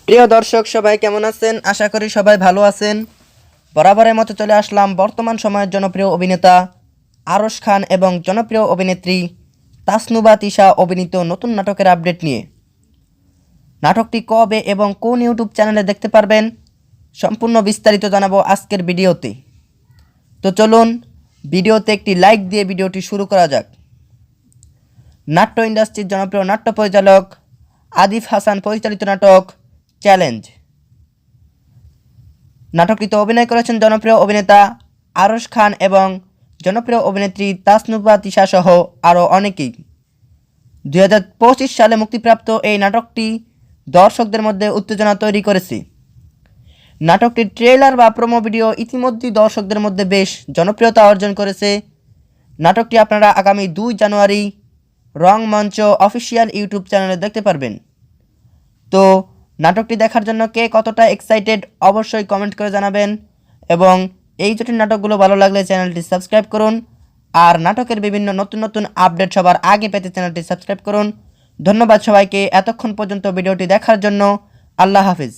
প্রিয় দর্শক সবাই কেমন আছেন? আশা করি সবাই ভালো আছেন। বরাবরের মতো চলে আসলাম বর্তমান সময়ের জনপ্রিয় অভিনেতা আরশ খান এবং জনপ্রিয় অভিনেত্রী তাসনুভা তিশা অভিনীত নতুন নাটকের আপডেট নিয়ে। নাটকটি কবে এবং কোন ইউটিউব চ্যানেলে দেখতে পারবেন সম্পূর্ণ বিস্তারিত জানাবো আজকের ভিডিওতে। তো চলুন ভিডিওতে একটি লাইক দিয়ে ভিডিওটি শুরু করা যাক। নাট্য ইন্ডাস্ট্রির জনপ্রিয় নাট্য পরিচালক আদিফ হাসান পরিচালিত নাটক চ্যালেঞ্জ। নাটকটিতে অভিনয় করেছেন জনপ্রিয় অভিনেতা আরশ খান এবং জনপ্রিয় অভিনেত্রী তাসনুভা তিশা সহ আরও অনেকেই। 2025 সালে মুক্তিপ্রাপ্ত এই নাটকটি দর্শকদের মধ্যে উত্তেজনা তৈরি করেছে। নাটকটির ট্রেলার বা প্রোমো ভিডিও ইতিমধ্যেই দর্শকদের মধ্যে বেশ জনপ্রিয়তা অর্জন করেছে। নাটকটি আপনারা আগামী 2 জানুয়ারি রংমঞ্চ অফিসিয়াল ইউটিউব চ্যানেলে দেখতে পারবেন। তো নাটকটি দেখার জন্য কে কতটা এক্সাইটেড অবশ্যই কমেন্ট করে জানাবেন এবং এই জটিল নাটকগুলো ভালো লাগলে চ্যানেলটি সাবস্ক্রাইব করুন। আর নাটকের বিভিন্ন নতুন নতুন আপডেট সবার আগে পেতে চ্যানেলটি সাবস্ক্রাইব করুন। ধন্যবাদ সবাইকে এতক্ষণ পর্যন্ত ভিডিওটি দেখার জন্য। আল্লাহ হাফিজ।